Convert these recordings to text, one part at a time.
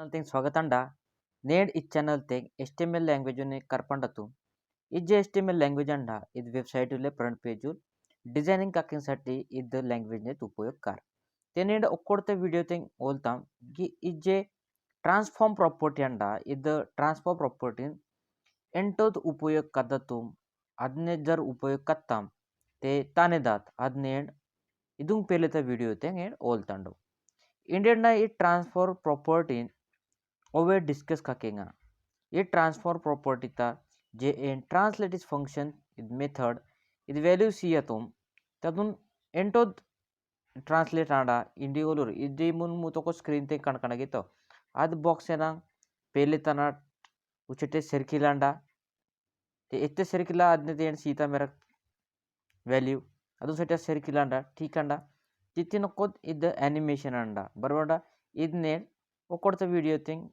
channel ಸ್ವಾಗತ ಅಂಡ ನೇಡ್ ಈ ಚಾನಲ್ HTML ಲ್ಯಾಂಗ್ವೇಜ್ ಕರ್ಪಂಡತು इजे HTML लैंग्वेज अंडा इद वेबसाइट उले फ्रंट पेज डिजाइनिंग काकिंगसाठी इद लैंग्वेज ने उपयोग कर तेनेड ओक्कोडते वीडियो तेंग ओलताम कि इजे ट्रांसफॉर्म प्रॉपर्टी अंडा इद ट्रांसफॉर्म प्रॉपर्टी एंटोद उपयोग कदतुम अदने जर उपयोग कत्ताम ते ताने दात अदनेड इदुंग पेलेता वीडियो तेंग ओलतांडो इंडियन ना ई ट्रांसफॉर्म प्रॉपर्टी ओवे डिस्कस काकेंगा ये ट्रांसफॉर्म प्रॉपर्टी ता जे एन ट्रांसलेट इस फंक्शन इद मेथड इद वैल्यू सियतुम तदुन एंटोद ट्रांसलेट आंडा इंडियोलुर इदे मुन मुतोको स्क्रीन ते कणकणगितो अद बॉक्स एना पहले तना उचटे सर्किल आंडा ते इत्ते सर्किल अदने ते सीता मेरा वैल्यू अदु सेटा सर्किल आंडा ठीक आंडा तित्तिनक्कोद इद एनिमेशन आंडा बरबंडा इदने ओक्कोडता वीडियो तेंग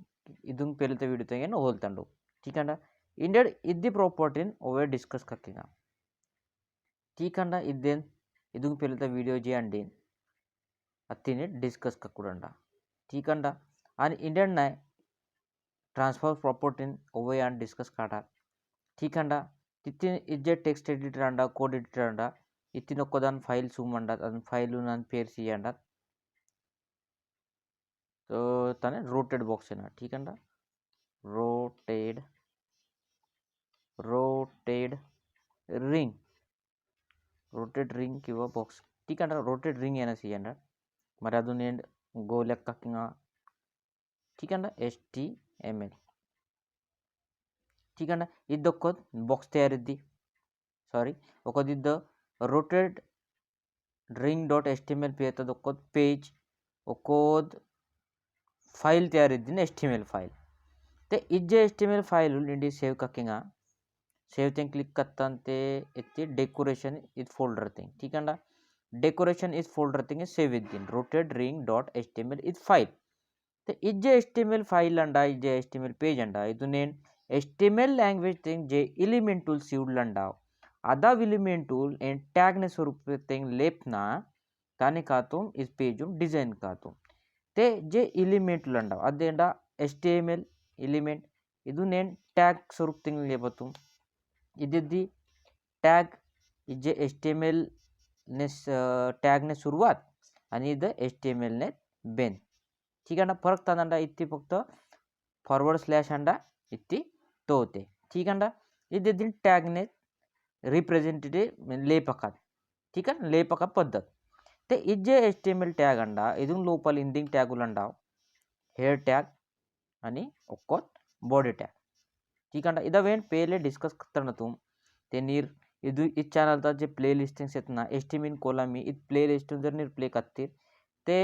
इदुंग पहले वीडियो तेंग होलतंडो ठीक आंडा इंडियड इद्दी प्रॉपर्टी ओवे डिस्कस कक्केगा ठीक अंडा इद्देन इदुंग पेलता वीडियो जे अंडी अत्तिने डिस्कस कक्कुडंडा ठीक अंडा आणि इंडियन नाय ट्रांसफर प्रॉपर्टी ओवे आन डिस्कस काटा ठीक अंडा तित्तिन इज्जे टेक्स्ट एडिटर अंडा कोड एडिटर अंडा इत्तिन ओक्कोदान फाइल सूम अंडा अदन फाइल नान पेर सी अंडा तो तने रोटेड बॉक्स एना ठीक अंडा रोटेड रिंग किंवा बॉक्स ठीक आहे रोटेड रिंग येना सियंडा मरे अदुन एंड गो लेक्का ठीक आहे HTML ठीक आहे इदक्कोद बॉक्स तयार इद्दी सारी ओकोद इद्द रोटेड रिंग डॉट HTML पेयतद ओकोद पेज ओकोद फाइल तयार इद्दिन HTML फाइल ते इज्जे HTML फाइल इंडी सेव कक्किंगा सेव तें क्लिक कत्तंते इत्ती डेकोरेशन इस फोल्डर तें ठीक है डेकोरेशन इस फोल्डर तें सेव इद्दिन rotated ring dot HTML is file ते इज्जे HTML फाइल अंडा इज्जे HTML पेज अंडा इदु नेन HTML लैंग्वेज तें जे एलिमेंट टूल सिवडलंडा अदा एलिमेंट टूल एंड टैग ने स्वरूप तें लेपना ताने कातुम इस पेज डिजाइन कातुम ते जे एलिमेंट लंडा अदेंडा HTML एलिमेंट इदु नेन टैग स्वरूप तें लेपतुम इद्दी टॅग इजे HTML ने टॅग ने सुरुवात आणि इद HTML ने बेन ठीक आहे ना फरक तांदा इत्ती फक्त फॉरवर्ड स्लॅश अंडा इत्ती तोते ठीक आहे ना इद्दी टॅग ने रिप्रेजेंटेटिव लेपकात ठीक आहे लेपका पद्धत ते इजे HTML टॅग अंडा इदुन लोपल इंडिंग टॅग उलंडा हेयर टॅग आणि ओक्कोत बॉडी टॅग ठीक है इदा वेन पहले डिस्कस करना तुम ते नीर इदु इस चैनल ता जे प्ले लिस्टिंग्स इतना एस्टिमिन कोलामी इत प्ले लिस्ट जर नीर प्ले कत्तीर ते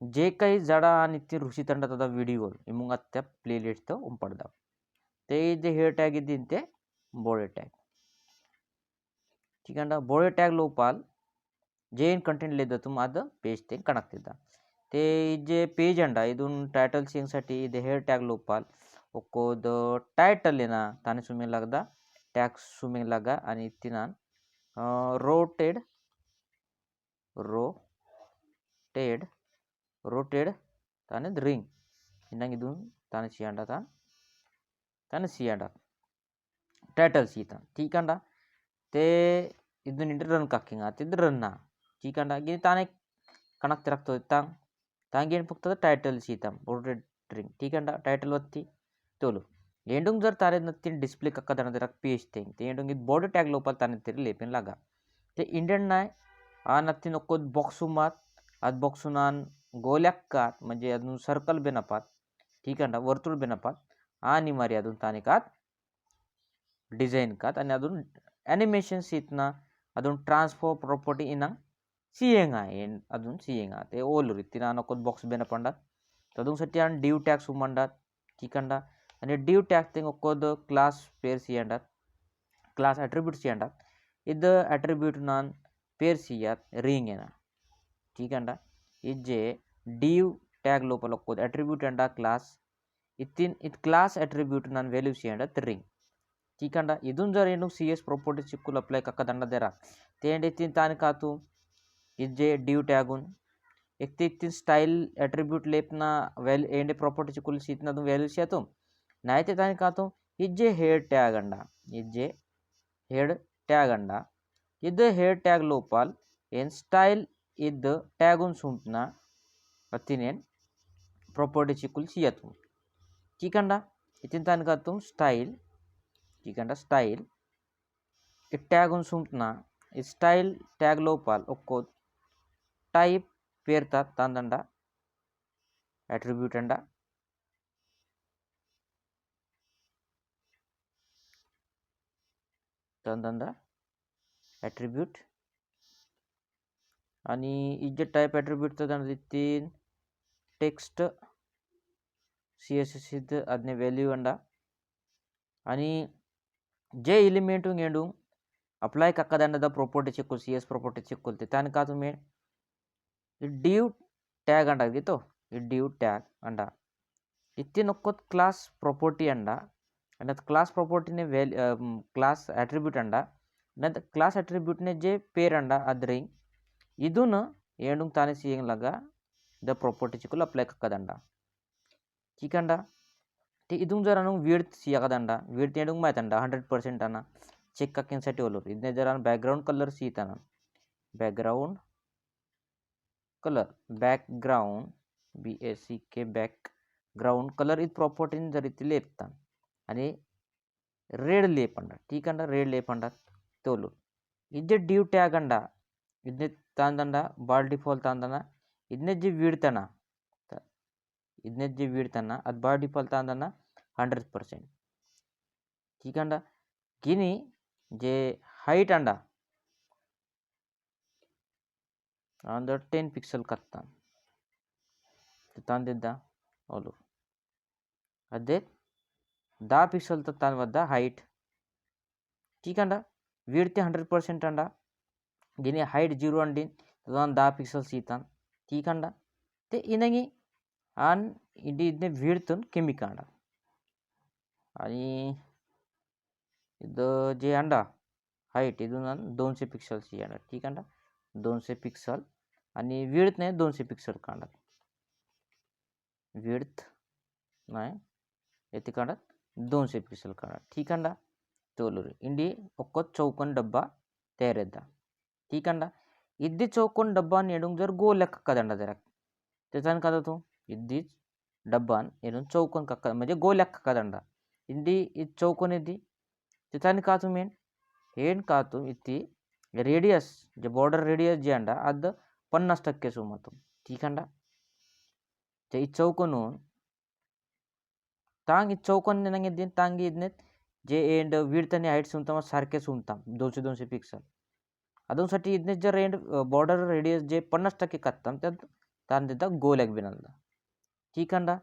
जे काही जड़ा नित्य ऋषि तंड तदा वीडियो इमुंग अत्ते प्ले लिस्ट तो उंपड़दा ते जे हेयर टैग इद्दिन ते बॉडी टैग ठीक है बॉडी टैग लोपाल जे इन कंटेंट लेदा तुम अद पेज ते कनेक्ट इदा ते जे पेज अंडा इदुन टाइटल सिंग साठी इदे हेयर टैग लोपाल ओकोद टाइटल लेना ताने सुमें लगदा टैग सुमें लगा आणि इत्तिनान रोटेड ताने रिंग इंदंग इदुन ताने सियांडा टाइटल सीता ठीक अंडा ते इदुन इंटर रन काकिंगा ते रन ना ठीक अंडा गिनी ताने कनेक्ट रखतो तांगेन फक्त टाइटल सीता रोटेड रिंग ठीक अंडा टाइटल वत्ती तोलो एंडुंग जर तारे नत्ती डिस्प्ले कक्कदन जरा पेज ते एंडुंग इद बॉडी टैग लोपल ताने तेरे लेपिन लगा ते इंडियन नाय आ नत्ती नक्को बॉक्स मात अद बॉक्स नान गोल्याक्कात म्हणजे अदुन सर्कल बेनपात ठीक अंडा वर्तुळ बेनपात आणि मारी अदुन ताने कात डिजाइन कात आणि अदुन एनिमेशन सीतना अदुन ट्रांसफॉर्म प्रॉपर्टी इना सियेंगा अदुन सियेंगा ते ओलुर इत्तिना नक्को बॉक्स बेनपंडा तदुन सट्टी आन डिव टैग सुमंडा ठीक अंडा आणि डिव टॅग तेंग ओक्कोद क्लास पेर सियांडात क्लास एट्रिब्यूट सियांडात इद एट्रिब्यूट नान पेर सियात रिंग एना ठीक अंडा इजे डिव टॅग लोपल ओक्कोद एट्रिब्यूट अंडा क्लास इत्तिन इत क्लास एट्रिब्यूट नान वैल्यू सियांडात रिंग ठीक अंडा इदुन जर एनु CS प्रॉपर्टी चिक्कुल अप्लाई कक्कदंडा देरा ते इत्तिन ताने कातु इजे डिव टॅगुन एक ते इतनी स्टाइल एट्रीब्यूट लेपना वैल्यू एंड प्रॉपर्टी कुल सीतना तुम वैल्यू से तुम नाइते तानी का तुम इज्जे हेड टैग अंडा इज्जे हेड टैग अंडा इद्द हेड टैग लोपाल एन स्टाइल इद्द टैग उन सुंटना अतिनेन प्रॉपर्टी चिकुल सियतु चीकंडा इतिन तानी का तुम स्टाइल चीकंडा स्टाइल टैग उन सुंटना स्टाइल टैग लोपाल ओक्को टाइप पेरता तांदंडा एट्रीब्यूट अंडा तांदंडा एट्रीब्यूट आणि इजे टाइप एट्रीब्यूट तांदंडा तीन टेक्स्ट CSS इद ಅದನ್ನೇ ವ್ಯಾಲ್ಯೂ ಅಂಡ आणि जे एलिमेंट गेंडू अप्लाई कक्कदंडद प्रॉपर्टी ಚೆಕ್ CS प्रॉपर्टी ಚೆಕ್ ಕೊಲ್ತೆ ತಾನ का तुम्हें div टैग अंडा गितो div टैग अंडा इतने नक्कोत क्लास प्रॉपर्टी अंडा अंड क्लास प्रॉपर्टी ने क्लास एट्रीब्यूट अंडा नंतर क्लास एट्रीब्यूट ने जे पेर अंडा अद्रे इदुन ಏಂಡು ತಾನೆ ಸಿಯಂಗ್ लगा द प्रॉपर्टी चिकुल अप्लाई कक्कदंडा चिकंडा ते इदुंग जरा नु विड्थ सियाकदंडा विड्थ एंडुंग मायतंडा 100% अना चेक कक्केंसाठी ओलर इदने जरा बैकग्राउंड कलर सीताना background colour background BACK background colour इद प्रॉपर्टी जर इथे लेपता आणि रेड लेपंडा ठीक अंडा रेड लेपंडा तोलू इदे ड्यू टैग अंडा इदने तांदंडा बाल डिफॉल्ट तांदना इदने जे विड्थना इदने जे विड्थना ಅದು बाय डिफॉल्ट तांदना 100% ठीक अंडा गिनी जे हाइट अंडा अंदर 10 पिक्सल कत्ता तांदिद्दा ओलू अदे 10 पिक्सल तान वद्द हाइट ठीक अंडा विड्थ 100% अंडा गिनी हाइट 0 अंडी 10 पिक्सल सीतान ठीक अंडा ते इनंगी आन इंडी इदने विड्थ कमी कांडा आणि इद जे अंडा हाइट इदून 200 पिक्सल सी अंडा ठीक अंडा 200 पिक्सल आणि विड्थ ने 200 पिक्सल कांडा विड्थ नाही येते कांडा 200 पिक्सल कांडा ठीक अंडा तोलूरी इंडी ఒక్క चौकोन डब्बा तयारेद्दा ठीक अंडा इद्दी चौकोन डब्बा नेडून जर गोल लेక్క कदंडा जरा त्याच्यान का तो इद्दी डब्बान येणून चौकोन कक्क म्हणजे गोल लेక్క कदंडा इंडी इद चौकोन इद्दी त्याच्यान का तुम्ही ಏನ್ ಕಾತು ಇತ್ತಿ ರೇಡಿಯಸ್ जे बॉर्डर रेडियस जे अंडा अद 50% सुमतो ठीक अंडा ते चौकोन तांग चौकोन नंगे दिन तांगी इदने जे एंड विड्थ आणि हाइट सुमता सारखे सुमता 200 पिक्सल अदोसाठी इदने जर एंड बॉर्डर रेडियस जे 50% कत्ताम त्यात तांदिद्दा गोल बिनल्दा ठीक अंडा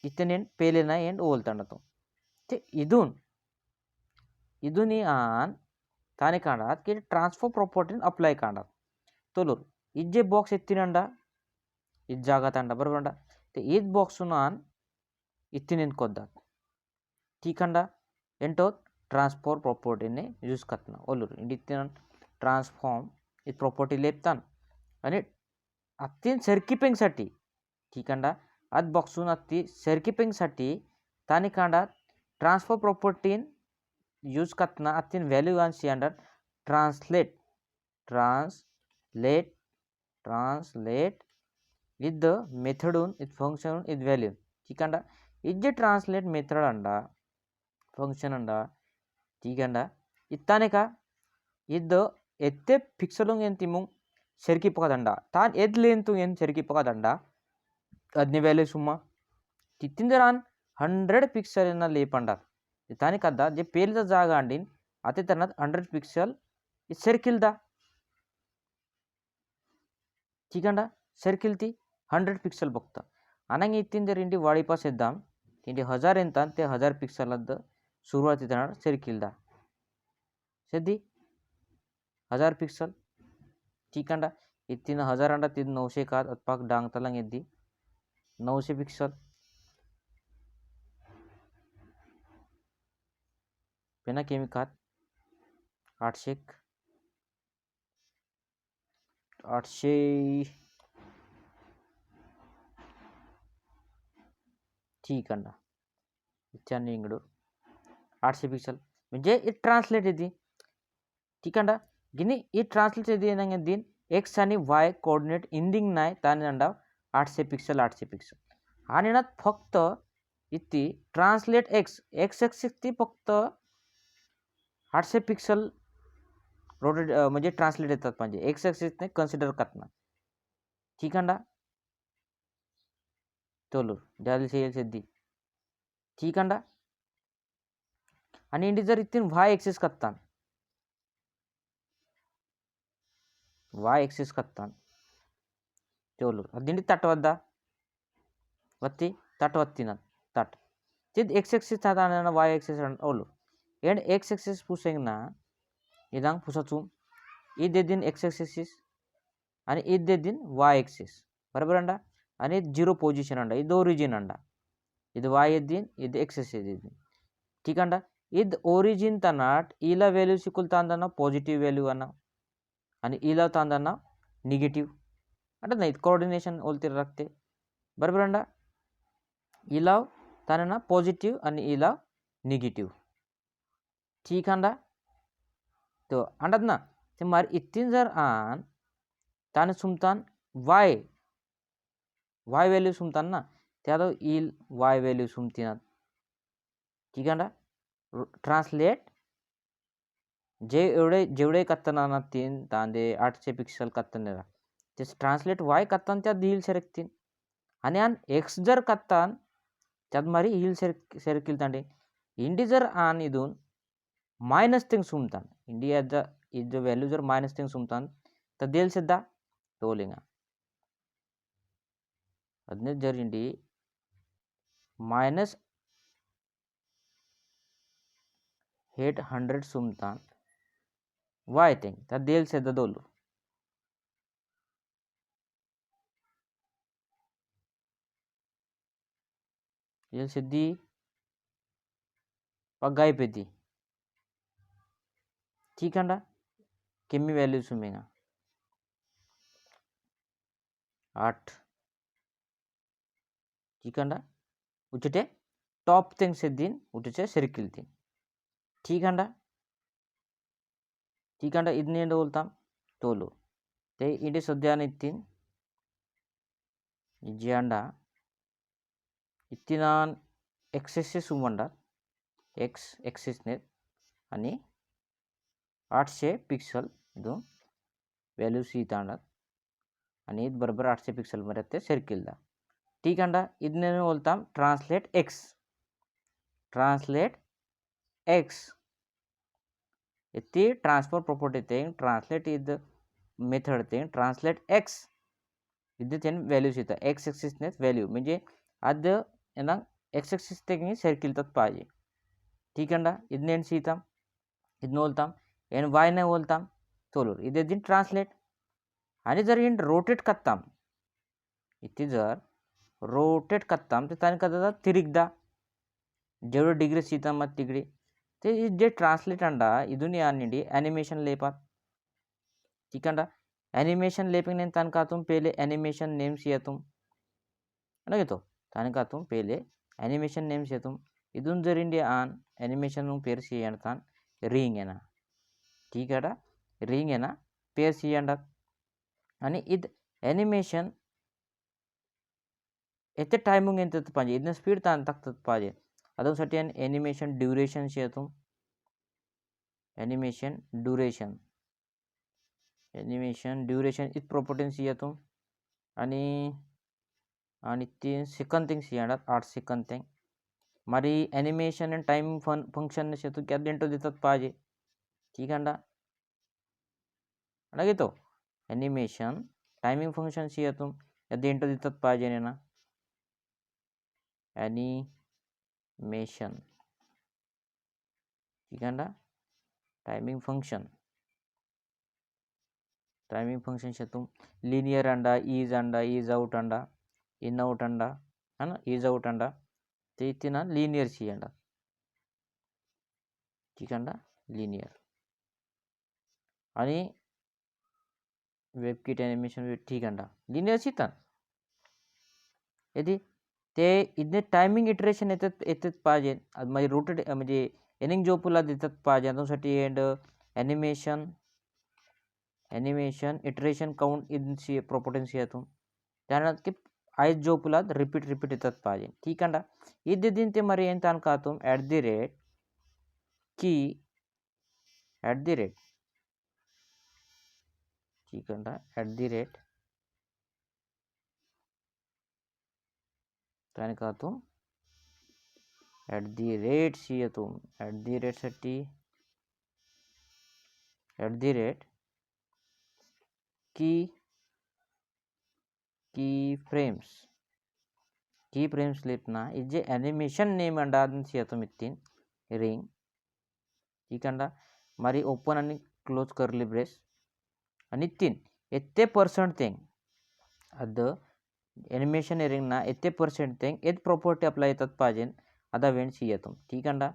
इतने पेलेना एंड ओल्तंडा तो ते इदूनी आन ताने कांडात की ट्रांसफर प्रॉपर्टी अप्लाई कांडात तोलूर इज्जे बॉक्स एत्तिनंडा इज जागात अंडा बरोबर अंडा ते इद बॉक्स आन इत्तिनेन कोद्दात ठीक अंडा एंटो ट्रांसफर प्रॉपर्टी ने यूज करतना ओलूर इंडित्तिन ट्रांसफॉर्म इद प्रॉपर्टी लेपतान आणि अत्तीन सर्किपिंग साठी ठीक अंडा अद बॉक्सून अत्ती सर्किपिंग साठी ताने कांडात ट्रांसफर प्रॉपर्टी यूज करतना अत्तीन वैल्यू आन सी अंडर ट्रांसलेट इद द मेथड इद फंक्शन इद वैल्यू ठीक अंडा इज्जे ट्रांसलेट मेथड अंडा फंक्शन अंडा ठीक अंडा इत्ताने का इद एत्ते पिक्सलों एन तिमुंग सेरकी पकदंडा तान एद लेंतु एन सेरकी पकदंडा अदने वैल्यू सुम्मा तित्तिंदरान 100 पिक्सल एना लेपंडा ताने कद्दा जे पेलचा जागा अंडीन अते तरनात 100 पिक्सल सर्किल दा ठीक अंडा सर्किल ती 100 पिक्सल बघता अनंगे इत्तीन जर इंडी वाडी पास एद्दाम इंडी 1000 एंतान ते 1000 पिक्सल अद्द सुरुवाती तनाड सर्किल दा सेद्दी 1000 पिक्सल ठीक अंडा इत्तीन 1000 अंडा तीन 900 का अत्पाक डांग तलंग एद्दी 900 पिक्सल पेना केमी खात 800 ठीक अंडा इच्छाने इंगडू 800 पिक्सल म्हणजे ఇది ట్రాన్స్లేట్ ఇది ठीक अंडा गिनी ఇది ట్రాన్స్లేట్ ఇది ఏనంగా దీని x आणि y कोऑर्डिनेट इंडिंग नाही ताने अंडा 800 पिक्सल आणि ना फक्त इथे ट्रान्सलेट x एक्सिस ती फक्त 800 पिक्सल रोटेट म्हणजे ट्रान्सलेट येतात म्हणजे एक्स एक्सिस ने कन्सिडर करना ठीक अंडा तोलूर जाली చేయాల్సింది ठीक अंडा आणि इंडी जर इथून y एक्सिस కత్తాను y एक्सिस కత్తాను तोलूर अदिंडी तट वद्दा वत्ती तट वत्तीना तट ते x एक्सिस तादाना y एक्सिस ओलूर एंड x एक्सिस पुसेंगना इदांग पुसचू इदे दिन x एक्सिस आणि इदे दिन y एक्सिस बरोबर अंडा आणि 0 पोझिशन अंडा ಇದು origin अंडा ಇದು y ಎದ್ದಿನ್ ಇದು x ಎದ್ದಿನ್ ठीक अंडा ಇದು origin तनाट इला व्हॅल्यू सिकुल तांदना पॉझिटिव्ह व्हॅल्यू अना आणि इला तांदना निगेटिव्ह अंडा नाही कोऑर्डिनेशन ओलतीर राखते बरोबर अंडा इला तांदना पॉझिटिव्ह आणि इला निगेटिव्ह ठीक अंडा तो अंडा ना ते मार इत्तीन जर आन ताने सुमतान y व्हॅल्यू सुमतान ना त्याला इल y व्हॅल्यू सुमतीना ठीक अंडा ट्रान्सलेट जेवढे कत्तना तीन तांदे 800 पिक्सल कत्तनेरा ते ट्रान्सलेट y कत्तान त्या दिल सेरकतीन आणि आन x जर कत्तान त्यात मारी हिल सेरकिल तांडे इंडी जर आन इदून माइनस थिंग सुमतान इंडी इद व्हॅल्यू जर माइनस थिंग सुमतान तर देल सिद्धा तोलिंगा ಅದನ್ನೇ जर इंडी माइनस 800 सुमतान वाय थिंग त्या देल सिद्धा दोलू देल सिद्धी पगाई पेदी ठीक अंडा किम्मी व्हॅल्यू सुमेगा 8 ठीक अंडा उचटे टॉप थिंग सिद्दीन उठचे सर्किल थी ठीक अंडा ಇದನ್ನೇ बोलता तोलो ते इंडी सध्याने इत्तीन इजी अंडा इत्तीनान एक्सेस सुमंडा एक्स एक्सिस ने आणि 800 पिक्सल ಇದು व्हॅल्यू सीतांडा आणि ಇದು बरोबर 800 पिक्सल मध्ये ते सर्किल दा ठीक अंडा ಇದನ್ನೇ बोलता ट्रान्सलेट एक्स इतनी ट्रांसफर प्रॉपर्टी थिंग ट्रांसलेट इद मेथड थिंग ट्रांसलेट एक्स इद तेन व्हॅल्यूज येतात एक्स एक्सिस ने व्हॅल्यू म्हणजे आद येना एक्स एक्सिस तेगी सर्किल तत पाहिजे ठीक अंडा ಇದನ್ನೇ सीताम ಇದನ್ನ बोलताम एन वाय ने बोलताम तोलूर इदे दिन ट्रांसलेट आणि जर इन रोटेट कत्ताम इथे जर रोटेट कत्ताम ते ताने कदा तिरिगदा जेवढे डिग्री सीताम मत तिगडी ते जे ट्रांसलेट अंडा इदुनी आनिडी एनिमेशन लेपात ठीक अंडा एनिमेशन लेपिंग ने तान का तुम पहले एनिमेशन नेम्स ये तुम अनगे तो तान का तुम पहले एनिमेशन नेम्स ये तुम इदुन जर इंडिया आन एनिमेशन नु पेर सी तान रिंग है ना ठीक है रिंग है ना पेर सी आणि इद एनिमेशन येते टाइमिंग ಎಂತ ಪಾಜೆ ಇದನ್ನ ಸ್ಪೀಡ್ ತಾನ್ ತಕ್ತದ ಪಾಜೆ ಅದೊಂದ್ಸತಿ एनिमेशन ड्यूरेशन येतो एनिमेशन ड्यूरेशन इत प्रॉपर्टीज येतो आणि आणि 3 सेकंड थिंग्स येणार 8 सेकंड थिंग మరి एनिमेशन एंड टाइम फंक्शन ने येतो क्या देंटो देतात पाहिजे ठीक अंडा అలాగే तो एनिमेशन टाइमिंग फंक्शन येतो या देंटो देतात पाहिजे ना एनिमेशन ठीक अंडा टाइमिंग फंक्शन येतो लिनियर अंडा इज आउट अंडा इन आउट अंडा है ना इज आउट अंडा ते इथे ना लिनियर सी अंडा ठीक अंडा लिनियर आणि वेब किट एनिमेशन ठीक अंडा लिनियर सी तन यदि ते इतने टायमिंग इटरेशन येतात पाहिजे म्हणजे रोटेट म्हणजे एनिंग जोपुला देतात पाहिजे त्यासाठी and animation iteration count in C properties येतो त्यानंतर ఐదు జోపుల రిపీట్ ఇతత్ పాజే ఠీకండా ఇది దింతే మరి ఎంత అనుకాతం @ की @ ఠీకండా @ దానికాతం @ सियतुम @ साठी @ की फ्रेम्स लिपना इजे एनिमेशन नेम अंडादन सियतुम इत्तीन रिंग ಠीकंडा మరి ओपन आणि क्लोज कर्ली ब्रेस आणि 3 80% थेंग अद एनिमेशन एरिंग ना 80% थेंग एत प्रॉपर्टी अप्लाई येतात पाहिजे अदा वेंड सियतुम ಠीकंडा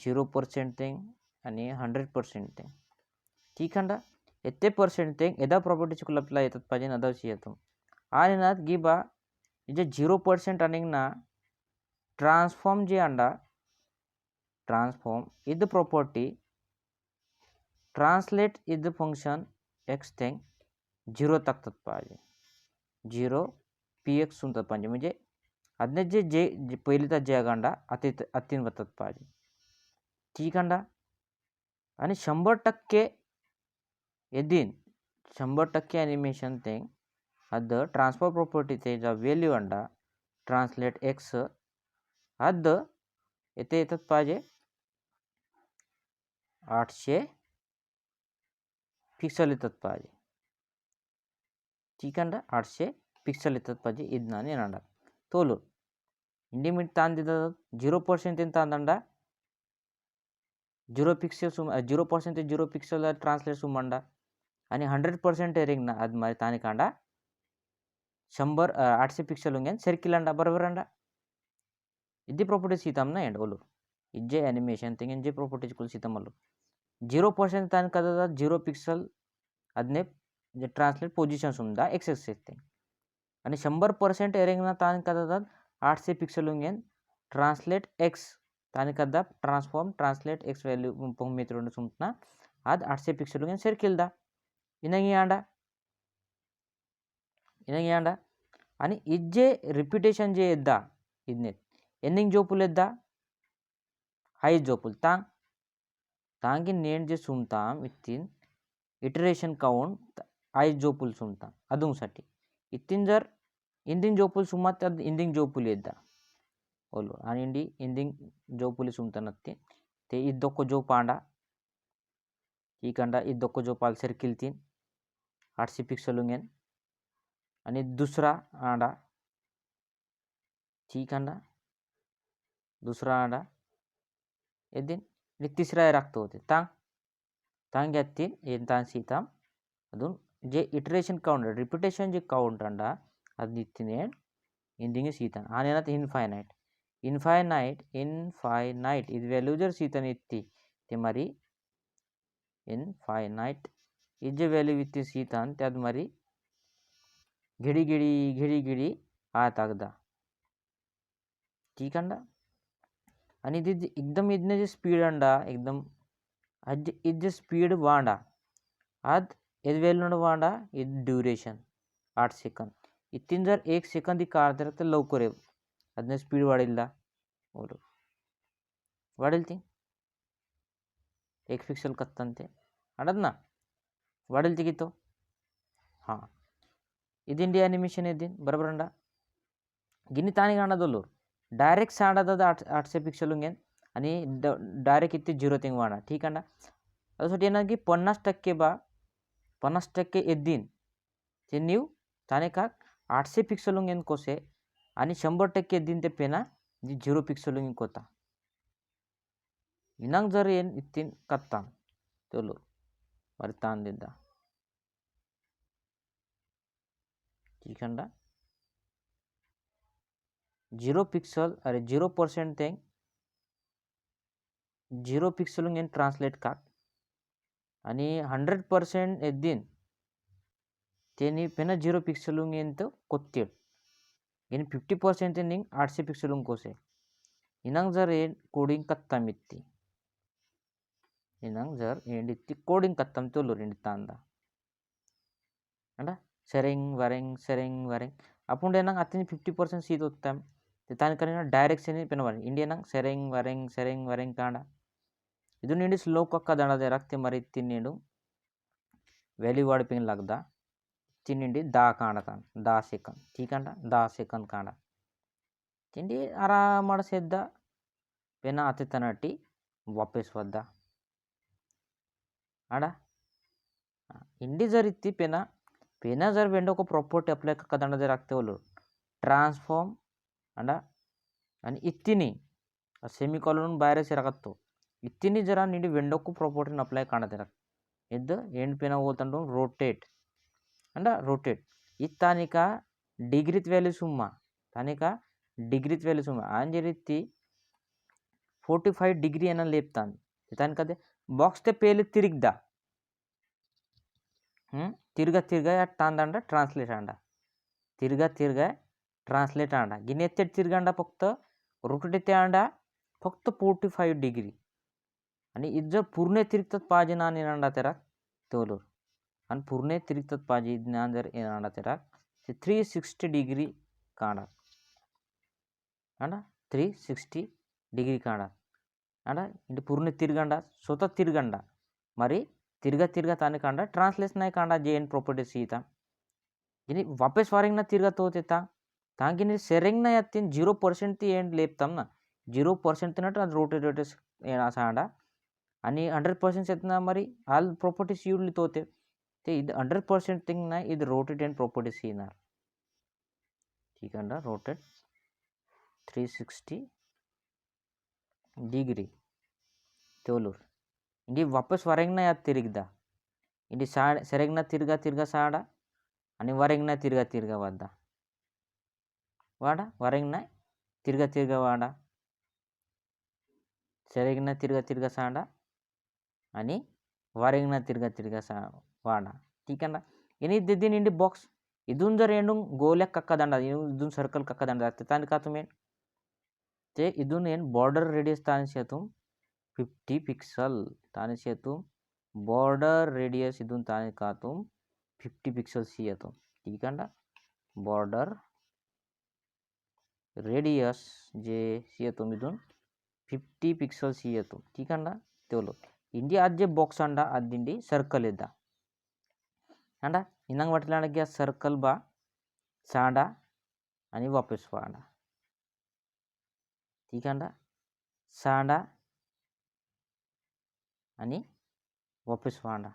0% थेंग आणि 100% थेंग ಠीकंडा 80% थेंग एदा प्रॉपर्टी चुकल अप्लाई येतात पाहिजे अदा सियतुम आणि ना गिबा जे 0% अनिंग ना ट्रांसफॉर्म जे अंडा ट्रांसफॉर्म इद प्रॉपर्टी ट्रांसलेट इद फंक्शन एक्स थेंग 0 तकतात पाहिजे 0 px सुनतात पाहिजे म्हणजे ಅದನ್ನೇ जे पहिलीचा जे गांडा अतिन वतात पाहिजे ಠीकंडा आणि 100% एदिन 100% एनिमेशन थेंग अद ट्रांसफर प्रॉपर्टी थे जा व्हॅल्यू अंडा ट्रांसलेट एक्स अद येतात पाहिजे 800 पिक्सल येतात पाहिजे ಠीकंडा 800 पिक्सल येतात पाहिजे ಇದನ್ನ ಏನಂಡ ತೋಲು ಇಂಡಿಮಿಟ್ ತಾಂದಿದ 0% ಅಂತ ಅಂದಂಡ 0 पिक्सल 0% 0 पिक्सल ट्रांसलेट सुमंडा आणि 100% एरिंग ना अद मारी तानी कांडा 100 800 पिक्सल होंगे सर्किल अंडा बरोबर अंडा इद्दी प्रॉपर्टीज सीताम ना एंड ओलो इज्जे एनिमेशन थिंग इंजे प्रॉपर्टीज कुल सीताम ओलो 0% तानी कदा 0 पिक्सल ಅದನ್ನೇ ट्रांसलेट पोजिशन सुमदा एक्स येते आणि 100% एरिंग ना तानी कदा 800 पिक्सल होंगे ट्रांसलेट एक्स तानी कदा ट्रांसफॉर्म ट्रांसलेट एक्स वैल्यू पंग मेथड सुमतना अद 800 पिक्सल होंगे सर्किल दा इनंगी आंडा आणि इज्जे रिपीटेशन जे एद्दा इदने एंडिंग जोपुल एद्दा हाई जोपुल तांगी नेंड जे सुमताम इत्तीन इटरेशन काउंट 5 जोपुल सुमताम अदुंगसाठी इत्तीन जर इंडिंग जोपुल सुमात इंडिंग जोपुल एद्दा ओलो आणि इंडिंग जोपुली सुमतानत्ती ते इद्दोको जो पांडा ಠीकंडा इद्दोको जो पाल सर्किल 3 800 पिक्सल होंगे आणि दुसरा आंडा ಠीकंडा दुसरा आंडा एदिन तिसरा राखतो होते तांग यात्तीन तान सीताम अदून जे इटरेशन काउंट रिपीटेशन जे काउंट अंडा ಅದು ಇತ್ತಿನೇ इंडिंग सीतान आणि ना इनफायनाइट ಇದು ವ್ಯಾಲ್ಯೂ जर सीतान इत्ती ते मारी इनफायनाइट इजे व्हॅल्यू इत्ती सीतान त्यात मारी घिडी आत ಆಗदा ಠीकंडा आणि ಇದು एकदम इदने जे स्पीड अंडा एकदम इजे स्पीड वांडा आद इद व्हॅल्यू वांडा इद ड्युरेशन 8 सेकंद इत्तीन जर 1 सेकंद काढतर तर लवकर येऊ ಅದನ್ನ स्पीड वाढील और वाढेल ती 1 पिक्सल कत्तंते अडदना वाढेल ती कितो हां इदिंडी एनिमेशन इदिन बरोबर अंडा गिनी तानी कांडा डायरेक्ट सांडा 800 पिक्सल होंगे आणि डायरेक्ट इतने 0 थिंग वाणा ಠीकंडा अदुसाठी ಏನ की 50% बा 50% एद्दीन ते नीव ताने का 800 पिक्सल होंगे कोसे आणि 100% एद्दीन ते पेना 0 पिक्सल होंगे कोता इनंग जर ಏನ್ इत्तीन कत्ताम तोलो మరి तांदिद्दा ಠीकंडा 0 पिक्सल अरे 0% थेंग 0 पिक्सल होंगे ट्रांसलेट का आणि 100% एद्दीन तेनी पेना 0 पिक्सल होंगे तो कोत्तेड इन 50% निंग 800 पिक्सल कोसे इनंग जर एन कोडिंग कत्तम इत्ती इनंग जर एंडित्ती कोडिंग कत्तम तोलूर इंडी तांदा अंडा సెరింగ్ వరెంగ్ అప్పుడు ఏనంగా అతని 50% సీట్ వస్తాం దానికన్నా డైరెక్షన్ పినవాలి ఇండియన్ సెరింగ్ వరెంగ్ కాండ ಇದು ನೀಡಿ ಸ್ಲೋ ಕಕ್ಕ ದಂಡದೆ ರಕ್ತಿ ಮರಿ ತಿನ್ನಿಡು ವ್ಯಾಲ್ಯೂ ವಾರ್ಡ್ ಪಿಂಗ್ ಲಗ್ದ ತಿನ್ನಿಂಡಿ ದಾ ಕಾಂಡತಾನ ದಾ ಸೆಕೆಂಡ್ ಠೀಕಂಡ ದಾ ಸೆಕೆಂಡ್ ಕಾಂಡ ತಿಂಡಿ ಆರಾಮಡ ಸೇದ್ದ ಪೆನ ಅತಿತನಟಿ ವಾಪಸ್ ವದ್ದ ಆಡ इंडी जर इतनी पेना जर वेंडो को प्रॉपर्टी अप्लाई का दंड राखते बोलो ट्रांसफॉर्म अंडा आणि इतनी सेमीकॉलन बाहेर से रखतो इतनी जरा निंडी वेंडो को प्रॉपर्टी अप्लाई काणते रख इद्द एंड पेना बोलतंडो रोटेट अंडा रोटेट इत्तानिका डिग्रीत व्याल्यू सुम्मा तानिका डिग्रीत व्याल्यू सुम्मा आंजे रीति 45 डिग्री एना लेपतान तानिका ते बॉक्स ते पेले तिरिगदा तिरगा या तांदांडा ट्रान्सलेट आंडा तिरगा ट्रान्सलेट आंडा गिने तिरगांडा फक्त रोटेट ते आंडा फक्त 45 डिग्री आणि इज्जर पूर्ण तिरगतात पाहिजे ना येणांडा तेरा तोलूर आणि पूर्ण तिरगतात पाहिजे ज्ञान जर येणांडा तेरा ते 360 डिग्री कांडा आंडा 360 डिग्री कांडा आंडा इंటి पूर्ण तिरगांडा स्वतः तिरगांडा మరి తిరగా తాని కాండ ట్రాన్స్లేషన్ అయి కాండ జేఎన్ ప్రాపర్టీ సీత ఇని వాపస్ వారింగ్ ना తిరగా తోతేతా तांगिनी सेरेंग ना यातीन 0% ती एंड लेपताम ना 0% तिनट ಅದು रोटेट येना सांडा आणि 100% येतना మరి ఆల్ ప్రాపర్టీస్ యూడ్ಲಿ తోते ते ಇದು 100% थिंग ना ಇದು रोटेट एंड प्रॉपर्टीज येणार ठीक अंडा रोटेट 360 डिग्री तोलूर इंडी वापस वरेंग ना यात तिरिगदा इंडी सेरेंग ना तिरगा साडा आणि वरेंग ना तिरगा वद्दा वाडा वरेंग ना तिरगा वाडा सेरेंग ना तिरगा साडा आणि वरेंग ना तिरगा वाडा ठीक है ना इनी दिद्दीन इंडी बॉक्स इदून जर एंडून गोल्याक कक्कदंड इदून सर्कल कक्कदंड लागते तानि का तुम्हें ते इदून एन बॉर्डर रेडियस तानि तुम 50 पिक्सल तानि तुम बॉर्डर रेडियस इदून तानि का तुम 50 पिक्सल तुम ठीक है ना बॉर्डर रेडियस जे तुम इदून 50 पिक्सल तुम ठीक है ना तेवलो इंडी आज जे बॉक्स अंडा अद्दिंडी सर्कल इद्दा अंडा इनंग वाटला सर्कल बा सांडा आणि वापस वाडा ठीक है ना सांडा आणि वापस वाडा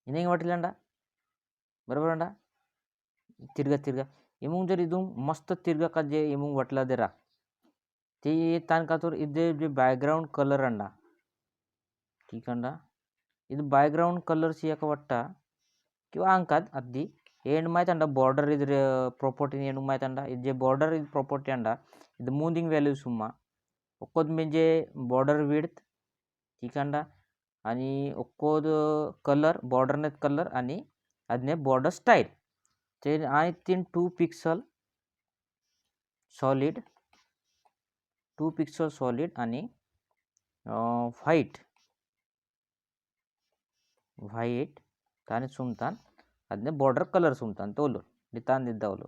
इनेंग वाटलेंडा बरोबर अंडा तिरगा इमुंग जर इदून मस्त तिरगा का जे इमुंग वाटला देरा ते तान का तोर इदे जे बैकग्राउंड कलर अंडा ठीक अंडा ಇದು ಬ್ಯಾಕ್ಗ್ರೌಂಡ್ ಕಲರ್ಸ್ ಯಾಕೆ ಒಟ್ಟ किंवा अंकात अद्दी एंड माहित अंडा बॉर्डर इधर प्रॉपर्टी एंड माहित अंडा जे बॉर्डर इज प्रॉपर्टी अंडा ಇದು ಮೂವಿಂಗ್ व्हॅल्यू सुम्मा ಒಕ್ಕೋದ್ म्हणजे बॉर्डर विड्थ ठीक अंडा आणि ಒಕ್ಕೋದ್ कलर बॉर्डर ने कलर आणि अदने बॉर्डर स्टाईल ते आणि 2 पिक्सल सॉलिड 2 पिक्सल सॉलिड आणि व्हाइट ताने सुमतान अदने बॉर्डर कलर सुमतान तोलो नितान दिद्दावलो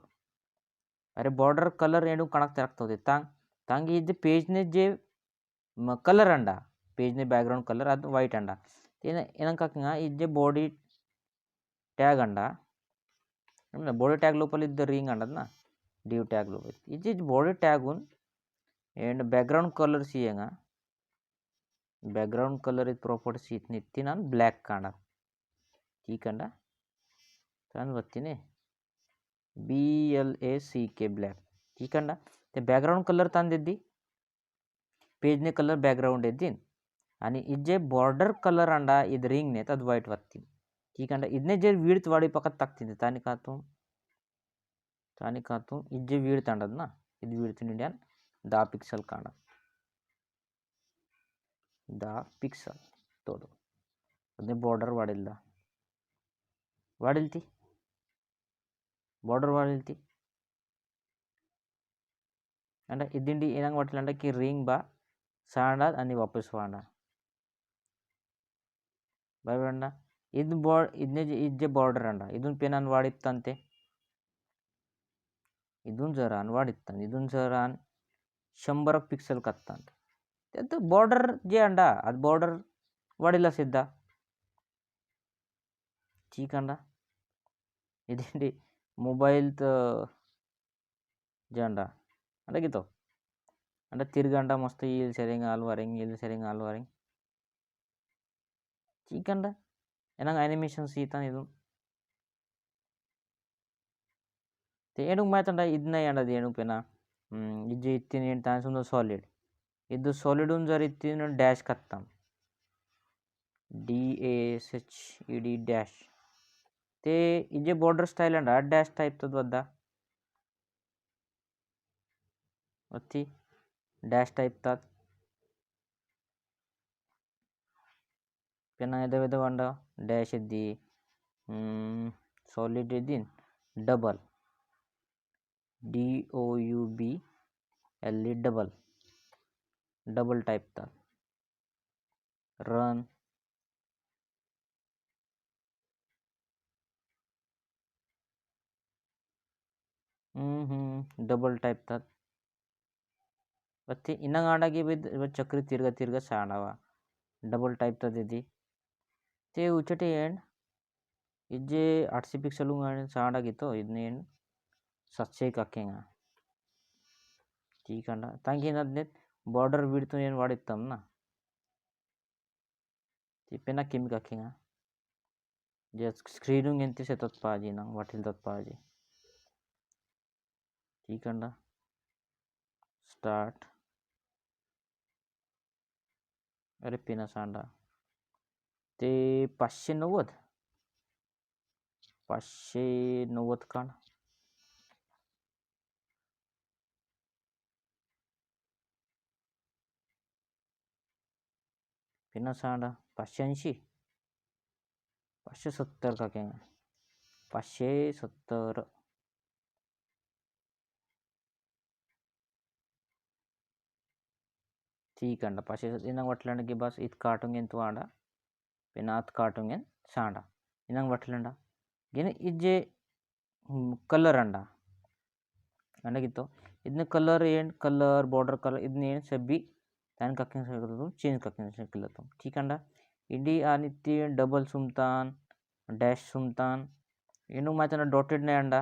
अरे बॉर्डर कलर एंडू कणक रखता होते तांगी इदे पेज ने जे कलर अंडा पेज ने बैकग्राउंड कलर ಅದು ವೈಟ್ ಅಂಡ ಏನಂಕಂಗ ಇಜ್ಜೆ ಬಾಡಿ ಟ್ಯಾಗ್ ಅಂಡ ಬಾಡಿ ಟ್ಯಾಗ್ లోపల ಇದ್ದ ರಿಂಗ್ ಅಂಡದನ div ಟ್ಯಾಗ್ లోపల ಇಜ್ಜೆ ಬಾಡಿ ಟ್ಯಾಗ್ ಉನ್ एंड बैकग्राउंड कलर सियंगा बैकग्राउंड कलर इज प्रॉपर्टी इतनी इतनी नान ब्लैक कांड ठीक अंड तान बत्तीने BLACK ब्लैक ठीक अंड ते बैकग्राउंड कलर तान दिद्दी पेज ने कलर बैकग्राउंड एद्दीन आणि इज्जे बॉर्डर कलर अंडा इद रिंग ने तद वाइट वत्ती ठीक अंड इदने जे विड्थ वाडी पकत ताकतिंदे तानि कातुम इज्जे विड्थ अंडद ना इद विड्थ इंडियन 10 पिक्सल कांड 10 पिक्सल तोडो अदने बॉर्डर वाडिल्ती border वाढली and idindi enang वाटलं की ring बा सांडा आणि वापस वाढा बरोबर ಇದು ಇದ್ನೆ ಬಾರ್ಡರ್ ಅಂಡ ಇದನ್ನ ಪೆನಾನ್ ವಾಡಿತ್ತಂತೆ ಇದನ್ನ जरान वाढित्तान ಇದನ್ನ जरान 100 पिक्सल कत्तान त्यात बॉर्डर जे अंडा ಅದು बॉर्डर वाढीला सिद्धा ठीक अंडा इदेंटी मोबाईल जे अंडा अंडा गितो अंडा तिरगंडा मस्त येईल सेरिंग आलवारिंग ठीक अंडा enang animation siitan ಇದು ते ಏನಕ್ಕೆ ಮಾತಂಡ ಇದನ್ನ ಏನದ ಏನು ಪೆನ ಇಜ್ಜೆ ಇತ್ತಿನ ಏನು ತಾನ್ಸುಂದು ಸಾಲಿಡ್ ಇದು ಸಾಲಿಡ್ ಒಂದು ಜರ ಇತ್ತಿನ ಡ್ಯಾಶ್ ಕತ್ತಾಂ DASHED ಡ್ಯಾಶ್ ते इजे बॉर्डर स्टाईल अंडा डॅश टाईप तद वद्दा अति डॅश टाईप तात पेना एदा वेदा वंडा डॅश एद्दी सॉलिड एद्दीन डबल DOUBLE डबल टाईप तात रन डबल टाईप तात बत्ती इनंग आंडा की चक्री तिरगा साडावा डबल टाईप तात एदी ते उचटे एंड इज्जे 800 पिक्सल साडा गितो इदने एंड 700 कक्केंगा ठीक अंडा तांकी नदनेत बॉर्डर विड्थ ಏನು ವಾಡಿತ್ತಂನ तिपेना किमी कक्केंगा जे स्क्रीनिंग ಎಂತಿ सेतत पाजी ना वाटिल तत पाजी ठीक अंडा स्टार्ट अरे पिना सांडा ते 590 कान पिना सांडा 580 570 का कहेंगे 570 ठीक अंडा 570 इनंग वटलंड की बस इत काटूंगे तो आंडा पिनात काटूंगे सांडा इनंग वटलंडा गिने इज्जे कलर अंडा अंडा गितो ಇದನ್ನ ಕಲರ್ ಏನು ಕಲರ್ ಬಾರ್ಡರ್ ಕಲರ್ ಇದನ್ನ ಏನು ಸಬ್ಬಿ त्यान कक्कें सकतो चेंज कक्कें सकतो ठीक अंडा इडी आणि ती डबल सुमतान डॅश सुमतान ಏನು ಮಾತನ ಡಾಟೆಡ್ ನೇ अंडा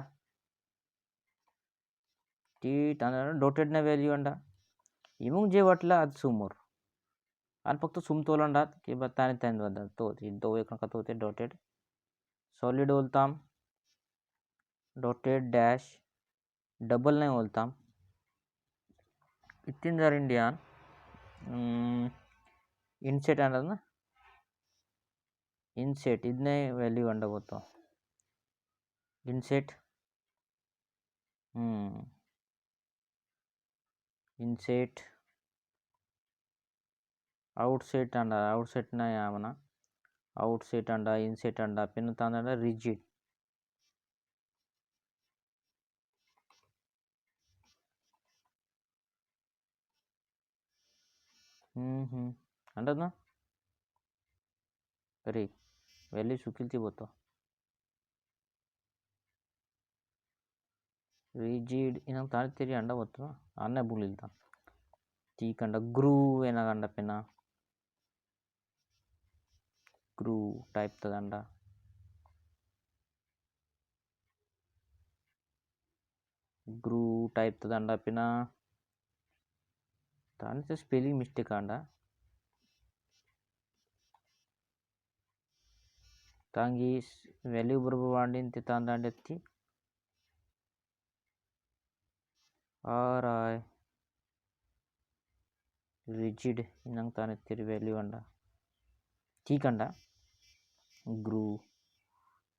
ती ताना डॉटेड ना व्हॅल्यू अंडा इमुंग जे वाटला आज समोर आणि फक्त सुमतोलंडात की बताने त्यान बदल तो दो एक का तो ते डॉटेड सॉलिड बोलताम डॉटेड डॅश डबल नाही बोलताम इतनी जर इंडियन इनसेट ಅನ್ನೋದು ना इनसेट ಇದನ್ನೇ ವ್ಯಾಲ್ಯೂ ಅಂಡ ಗೊತ್ತು इनसेट इनसेट आउटसेट अंड आउटसेट ना यावना आउटसेट अंड इनसेट अंड पिन तांदंड रिजिड अंडद ना अरे व्हॅल्यू चुकीची बोतो रिजिड इनंग ताण तेरी अंडा बोतो अन्ने बुलिलता ठीक अंड ग्रू एनाग अंड पिना ग्रू टाइप तदंडा ग्रू टाइप तदंडा पिना ताने स्पेलिंग मिस्टेक अंडा तांगी व्हॅल्यू बरोबर वांडीन ते तांदांडेत्ती आर आई रिजिड इनंग ताने तेरी व्हॅल्यू अंडा ठीक अंडा ग्रू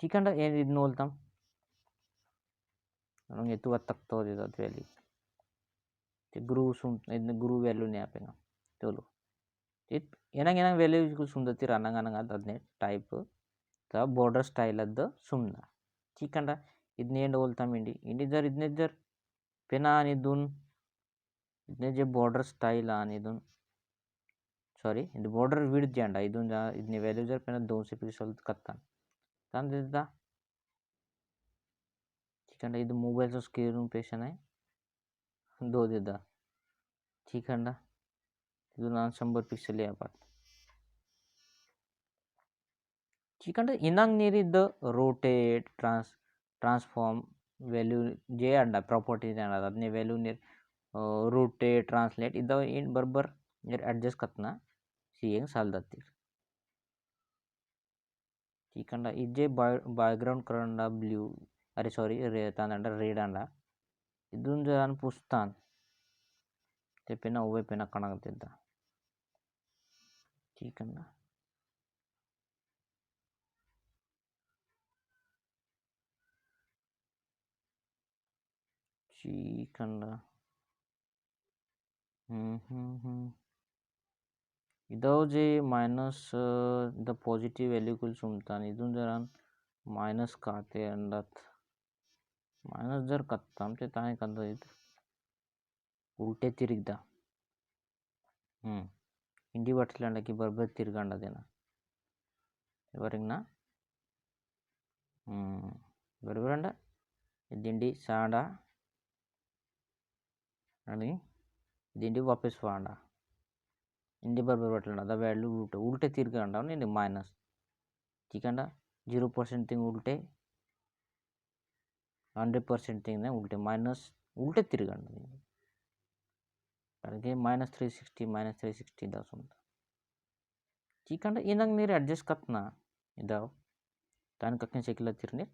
ठीक अंडा ಏನು ಇದನ್ನ ಹೋಲ್ತಾಂ ನಂಗೆ ಎತ್ತು ತಕ್ತೋ ದೇದ ವ್ಯಾಲ್ಯೂ ते ग्रू सुम ಇದನ್ನ ग्रू ವ್ಯಾಲ್ಯೂ ನೇ ಆಪೆನಾ ಚಲೋ ಇತ್ ಏನಂಗ ಏನಂಗ ವ್ಯಾಲ್ಯೂ ಸುಮ್ದತಿ ರನಂಗ ಅನಂಗ ಅದನೆ ಟೈಪ್ ತ ಬಾರ್ಡರ್ ಸ್ಟೈಲ್ ಅದ ಸುಮ್ನ ठीक अंडा ಇದನ್ನ ಏನು ಹೋಲ್ತಾಮ್ इंडी जर इतने जर पेना आणि दोन इतने जे बॉर्डर स्टाईल आणि दोन सॉरी ಇದು बॉर्डर विड्थ जे अंडा ಇದೊಂದು ಇದನ್ನ ವ್ಯಾಲ್ಯೂ जर पेना 200 पिक्सल कत्तान तान देता ठीक है ಇದು मोबाईलचा स्क्रीन पेशन आहे 2 देता ठीक है ಇದು ನಾನು 100 पिक्सल यापात ठीक है इनांग ನೀರಿದ್ದ रोटेट ट्रान्सफॉर्म व्हॅल्यू जे अंडा प्रॉपर्टीज अंडा ಅದನ್ನೇ ವ್ಯಾಲ್ಯೂ ನೀರು रोटेट ट्रांसलेट इदा ಏನು बरोबर एडजस्ट कतना सीएंग साल दाती ठीक है इजे बैकग्राउंड करंडा ब्लू अरे सॉरी तांदा रेड अंडा ಇದೊಂದು ನಾನು ಪುಸ್ತಾನ್ ते पेना ओवे पेना कणागतिದ್ದ ठीक है ठीक है इदाव जे माइनस द पॉजिटिव व्हॅल्यू कुल सुमतान इथून जर माइनस काते अंडात माइनस जर कत्ताम ते ताने कंदा इधर उल्टे तिरिगदा इंडी बटलंड की बरबर तिरगंड देना ఎవరింగ్నా बरोबर दिंडी साडा आणि दिंडी वापस वांडा इंडी बरोबर वाटलं द वैल्यू उल्टे तिरगंड नहीं माइनस ठीक है 0% थिंग उल्टे 100% थिंग उल्टे माइनस उल्टे तिरगंड कारण माइनस 360 दास ठीक है इनंग ನೀರು ಅಡ್ಜಸ್ಟ್ ಕತ್ನಾ ಇದಾವ ತಾನು ಕಕ್ಕನ್ ಸಿಕ್ಲತ್ತಿರ್ ನೀರು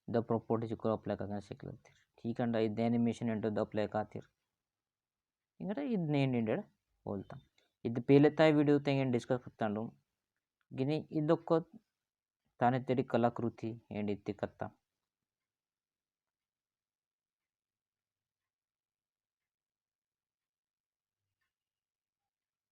ದ ಪ್ರಾಪರ್ಟೀಸ್ को ಅಪ್ಲೈ ಕಕ್ಕನ್ ಸಿಕ್ಲತ್ತಿರ್ ठीक है ಇದು animation into the apply कातिर Ingre ಇದನ್ನ ಏನಿಂಡೆಡ್ बोलता ಇದು ಪೇಲೆತಾಯ ವಿಡಿಯೋ ತೆಂಗೆ ಡಿಸ್ಕಸ್ ಕತ್ತಾಂಡು ಗಿನಿ ಇದಕ್ಕೆ ತಾನೆ ತೆಡಿ ಕಲಾಕೃತಿ ಏನಿತ್ತಿ ಕತ್ತಾ